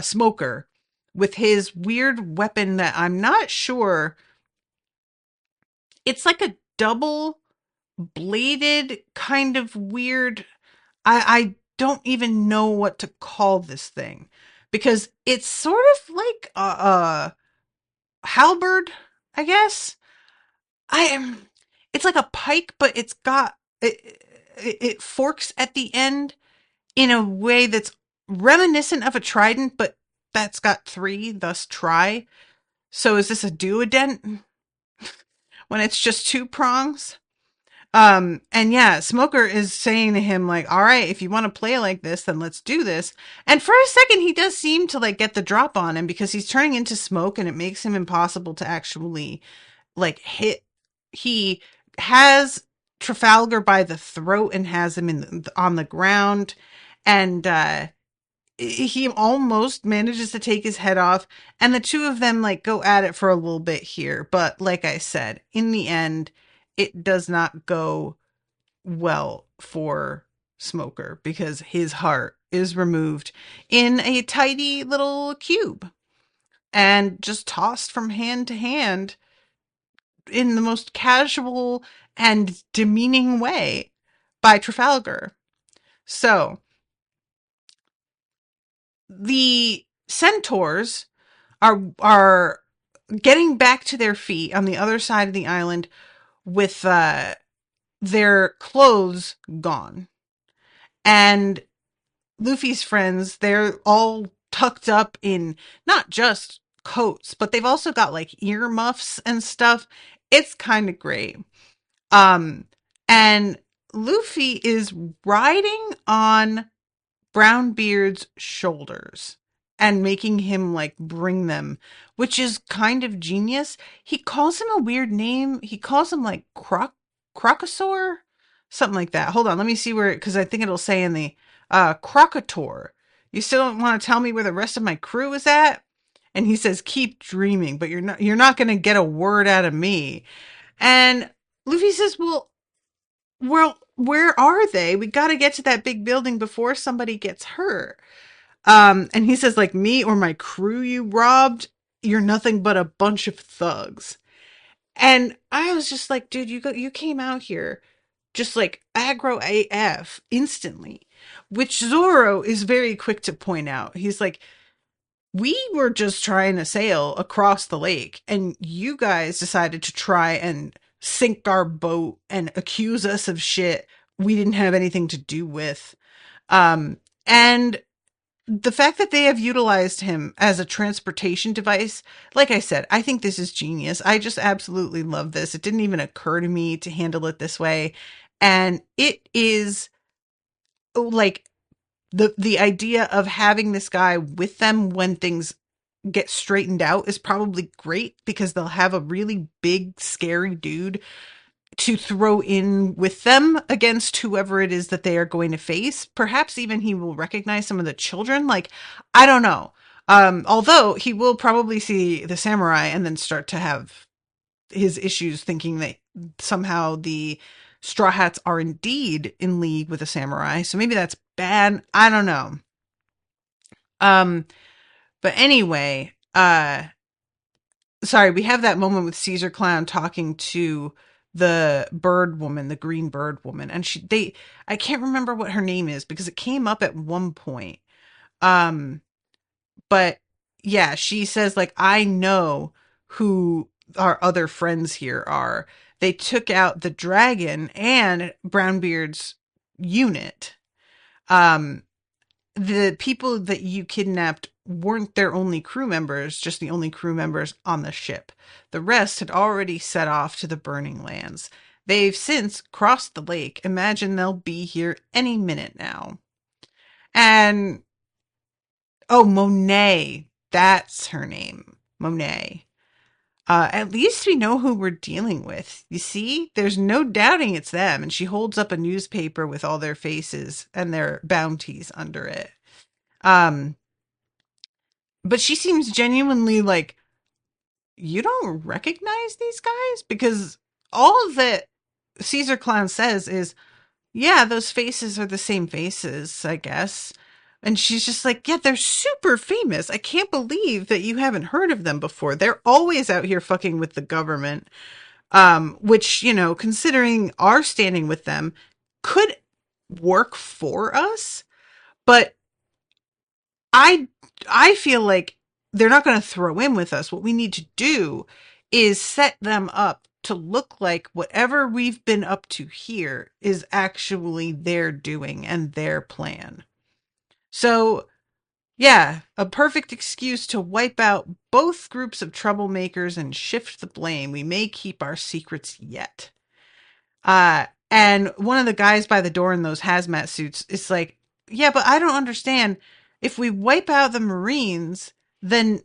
Smoker, with his weird weapon that I'm not sure. It's like a double bladed kind of weird. I don't even know what to call this thing because it's sort of like a halberd, I guess. I am. It's like a pike, but it forks at the end in a way that's reminiscent of a trident, but that's got three, thus tri. So is this a duodent when it's just two prongs? And yeah, Smoker is saying to him, like, all right, if you want to play like this, then let's do this. And for a second, he does seem to like get the drop on him because he's turning into smoke and it makes him impossible to actually like hit. He has Trafalgar by the throat and has him on the ground. And, he almost manages to take his head off, and the two of them like go at it for a little bit here. But like I said, in the end, it does not go well for Smoker because his heart is removed in a tidy little cube and just tossed from hand to hand in the most casual and demeaning way by Trafalgar. So the centaurs are getting back to their feet on the other side of the island with their clothes gone. And Luffy's friends, they're all tucked up in not just coats, but they've also got like earmuffs and stuff. It's kind of great. Um, and Luffy is riding on Brownbeard's shoulders and making him like bring them, which is kind of genius. He calls him a weird name. He calls him like Crocosaur, something like that. Hold on, let me see where, because I think it'll say in the Crocator. You still don't want to tell me where the rest of my crew is at? And he says, "Keep dreaming, but you're not going to get a word out of me." And Luffy says, well, where are they? We got to get to that big building before somebody gets hurt. And he says, like, me or my crew you robbed, you're nothing but a bunch of thugs. And I was just like, dude, you came out here just like aggro AF instantly, which Zoro is very quick to point out. He's like, we were just trying to sail across the lake, and you guys decided to try and sink our boat and accuse us of shit we didn't have anything to do with. And the fact that they have utilized him as a transportation device, like I said, I think this is genius. I just absolutely love this. It didn't even occur to me to handle it this way. And it is like the idea of having this guy with them when things get straightened out is probably great, because they'll have a really big scary dude to throw in with them against whoever it is that they are going to face. Perhaps even he will recognize some of the children. Like, I don't know. Although he will probably see the samurai and then start to have his issues thinking that somehow the Straw Hats are indeed in league with the samurai. So maybe that's bad. I don't know. But anyway, sorry, we have that moment with Caesar Clown talking to the bird woman, the green bird woman, and I can't remember what her name is because it came up at one point. But yeah, she says like, I know who our other friends here are. They took out the dragon and Brownbeard's unit. The people that you kidnapped weren't their only crew members, just the only crew members on the ship. The rest had already set off to the burning lands. They've since crossed the lake. Imagine they'll be here any minute now. And, oh, Monet. That's her name. Monet. At least we know who we're dealing with. You see, there's no doubting it's them. And she holds up a newspaper with all their faces and their bounties under it. But she seems genuinely like, you don't recognize these guys? Because all that Caesar Clown says is, yeah, those faces are the same faces, I guess. And she's just like, yeah, they're super famous. I can't believe that you haven't heard of them before. They're always out here fucking with the government. Which, you know, considering our standing with them, could work for us. But I feel like they're not going to throw in with us. What we need to do is set them up to look like whatever we've been up to here is actually their doing and their plan. So, yeah, a perfect excuse to wipe out both groups of troublemakers and shift the blame. We may keep our secrets yet. And one of the guys by the door in those hazmat suits is like, yeah, but I don't understand. If we wipe out the Marines, then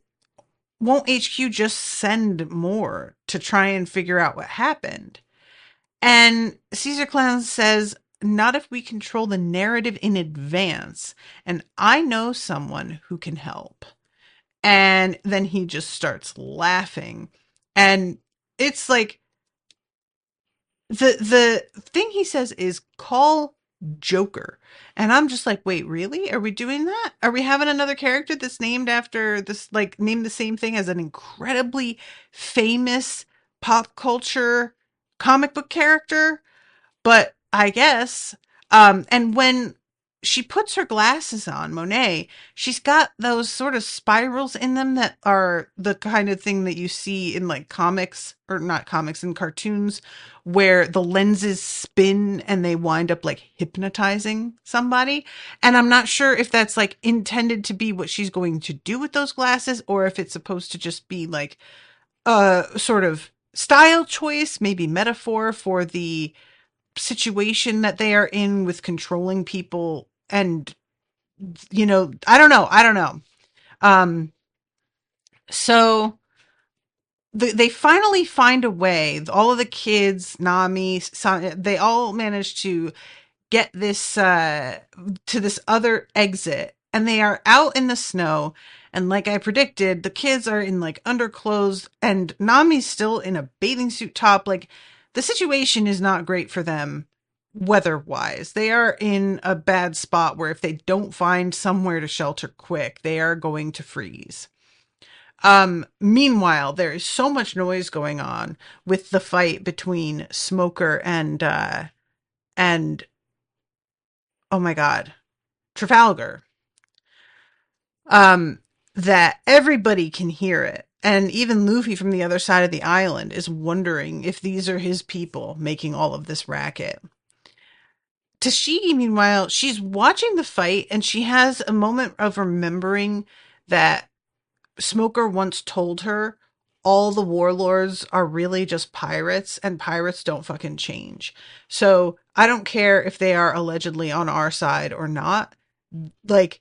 won't HQ just send more to try and figure out what happened? And Caesar Clown says, not if we control the narrative in advance. And I know someone who can help. And then he just starts laughing. And it's like, the thing he says is call Joker. And I'm just like, wait, really? Are we doing that? Are we having another character that's named after this, like named the same thing as an incredibly famous pop culture comic book character? But I guess, and when she puts her glasses on, Monet, she's got those sort of spirals in them that are the kind of thing that you see in like comics, or not comics, in cartoons, where the lenses spin and they wind up like hypnotizing somebody. And I'm not sure if that's like intended to be what she's going to do with those glasses, or if it's supposed to just be like a sort of style choice, maybe metaphor for the situation that they are in with controlling people. And, you know, I don't know. So they finally find a way. All of the kids, Nami, they all manage to get this to this other exit, and they are out in the snow. And like I predicted, the kids are in like underclothes, and Nami's still in a bathing suit top. Like, the situation is not great for them weather-wise. They are in a bad spot where if they don't find somewhere to shelter quick, they are going to freeze. Meanwhile, there is so much noise going on with the fight between Smoker and oh my god, Trafalgar. Um, that everybody can hear it. And even Luffy from the other side of the island is wondering if these are his people making all of this racket. Tashigi, meanwhile, she's watching the fight and she has a moment of remembering that Smoker once told her all the warlords are really just pirates and pirates don't fucking change. So I don't care if they are allegedly on our side or not. Like,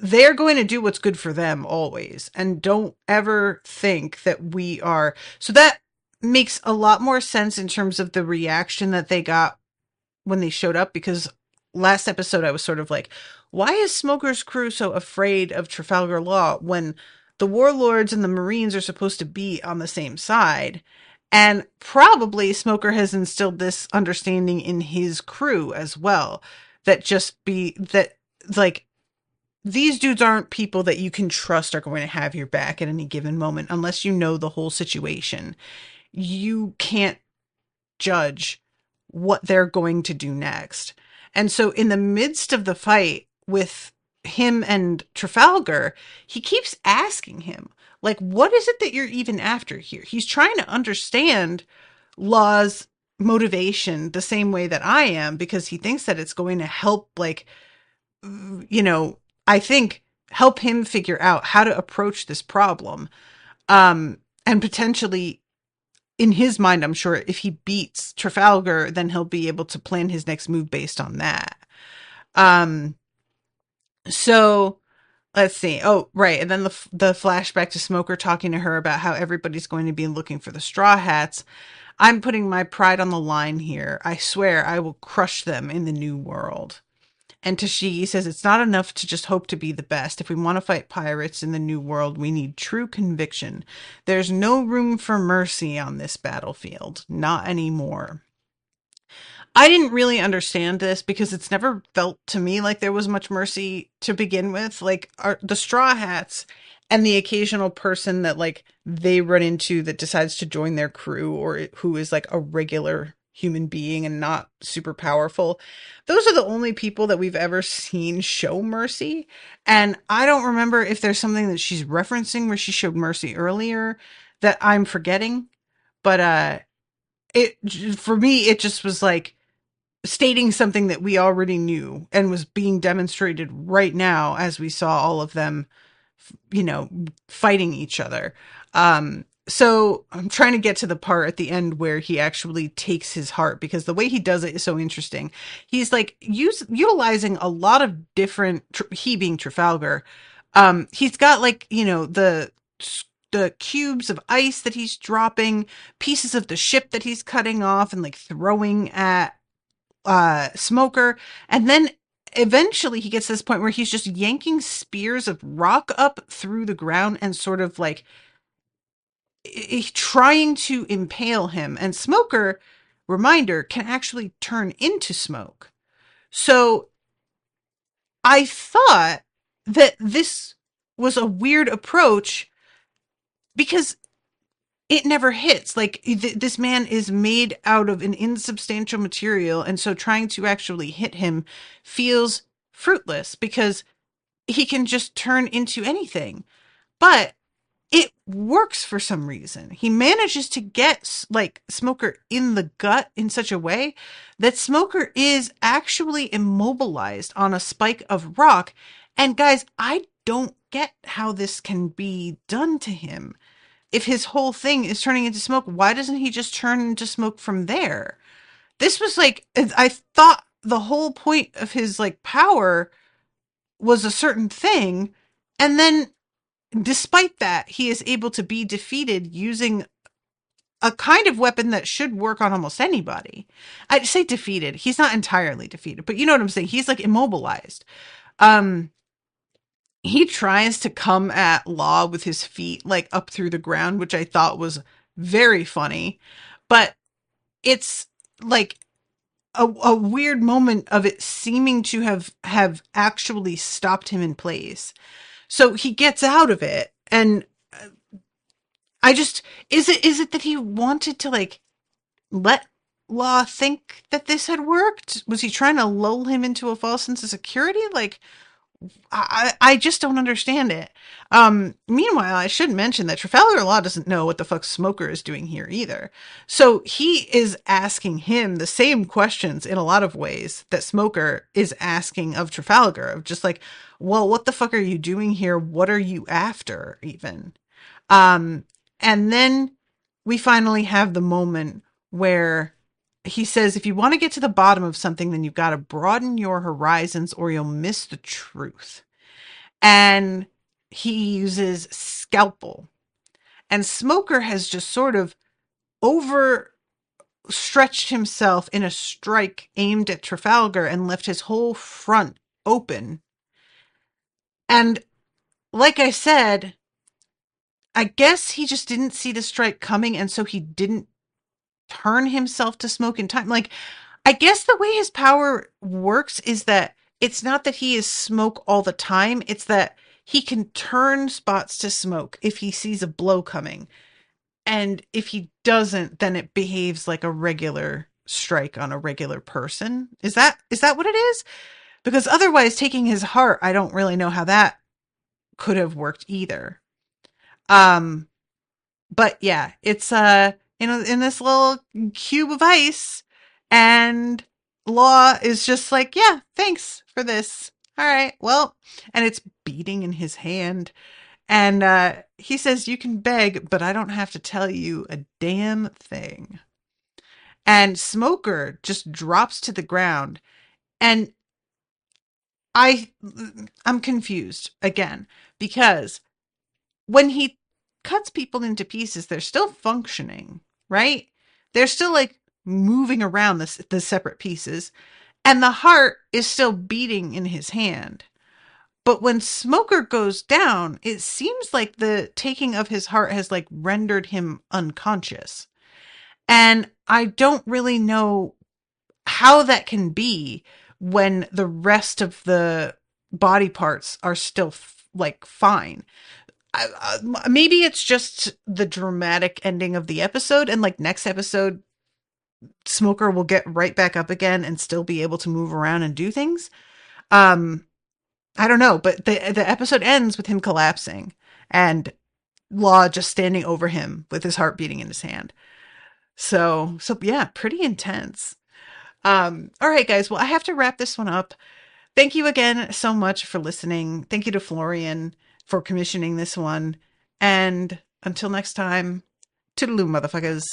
they're going to do what's good for them always. And don't ever think that we are. So that makes a lot more sense in terms of the reaction that they got when they showed up, because last episode I was sort of like, why is Smoker's crew so afraid of Trafalgar Law when the warlords and the Marines are supposed to be on the same side? And probably Smoker has instilled this understanding in his crew as well, that like, these dudes aren't people that you can trust are going to have your back at any given moment unless you know the whole situation. You can't judge what they're going to do next. And so in the midst of the fight with him and Trafalgar, he keeps asking him, like, what is it that you're even after here? He's trying to understand Law's motivation the same way that I am, because he thinks that it's going to help, like, I think help him figure out how to approach this problem. And potentially, in his mind, I'm sure if he beats Trafalgar, then he'll be able to plan his next move based on that. So let's see. Oh, right. And then the flashback to Smoker talking to her about how everybody's going to be looking for the Straw Hats. I'm putting my pride on the line here. I swear I will crush them in the new world. And Tashigi says it's not enough to just hope to be the best. If we want to fight pirates in the new world, we need true conviction. There's no room for mercy on this battlefield. Not anymore. I didn't really understand this because it's never felt to me like there was much mercy to begin with. Like, the Straw Hats and the occasional person that, like, they run into that decides to join their crew, or who is like a regular human being and not super powerful. Those are the only people that we've ever seen show mercy. And I don't remember if there's something that she's referencing where she showed mercy earlier that I'm forgetting. But for me, it just was like stating something that we already knew and was being demonstrated right now as we saw all of them, fighting each other. So I'm trying to get to the part at the end where he actually takes his heart, because the way he does it is so interesting. He's like utilizing a lot of different, he being Trafalgar. He's got, like, the cubes of ice that he's dropping, pieces of the ship that he's cutting off and, like, throwing at Smoker. And then eventually he gets to this point where he's just yanking spears of rock up through the ground and sort of like trying to impale him. And Smoker, reminder, can actually turn into smoke. So I thought that this was a weird approach because it never hits. Like, this man is made out of an insubstantial material, and so trying to actually hit him feels fruitless because he can just turn into anything. But it works for some reason. He manages to get, like, Smoker in the gut in such a way that Smoker is actually immobilized on a spike of rock. And guys, I don't get how this can be done to him. If his whole thing is turning into smoke, why doesn't he just turn into smoke from there? This was like, I thought the whole point of his, like, power was a certain thing. And then despite that, he is able to be defeated using a kind of weapon that should work on almost anybody. I'd say defeated. He's not entirely defeated, but you know what I'm saying? He's, like, immobilized. He tries to come at Law with his feet, like, up through the ground, which I thought was very funny. But it's like a weird moment of it seeming to have actually stopped him in place. So he gets out of it, and is it that he wanted to like let Law think that this had worked? Was he trying to lull him into a false sense of security? Like, I just don't understand it. Meanwhile, I should mention that Trafalgar Law doesn't know what the fuck Smoker is doing here either. So he is asking him the same questions in a lot of ways that Smoker is asking of Trafalgar, of just like, well, what the fuck are you doing here? What are you after, even? Um, and then we finally have the moment where he says, if you want to get to the bottom of something, then you've got to broaden your horizons or you'll miss the truth. And he uses scalpel. And Smoker has just sort of overstretched himself in a strike aimed at Trafalgar and left his whole front open. And like I said, I guess he just didn't see the strike coming, and so he didn't turn himself to smoke in time. Like, I guess the way his power works is that it's not that he is smoke all the time, it's that he can turn spots to smoke if he sees a blow coming. And if he doesn't, then it behaves like a regular strike on a regular person. Is that what it is? Because otherwise, taking his heart, I don't really know how that could have worked either. But yeah, it's in this little cube of ice, and Law is just like, yeah, thanks for this. All right, well, and it's beating in his hand, and he says, you can beg, but I don't have to tell you a damn thing. And Smoker just drops to the ground, and I'm confused again, because when he cuts people into pieces, they're still functioning, right? They're still like moving around the separate pieces, and the heart is still beating in his hand. But when Smoker goes down, it seems like the taking of his heart has like rendered him unconscious. And I don't really know how that can be when the rest of the body parts are still like fine. Maybe it's just the dramatic ending of the episode, and like next episode, Smoker will get right back up again and still be able to move around and do things. I don't know, but the episode ends with him collapsing and Law just standing over him with his heart beating in his hand. So yeah, pretty intense. All right, guys. Well, I have to wrap this one up. Thank you again so much for listening. Thank you to Florian for commissioning this one. And until next time, toodaloo, motherfuckers.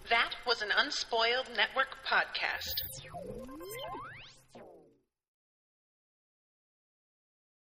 That was an Unspoiled Network podcast.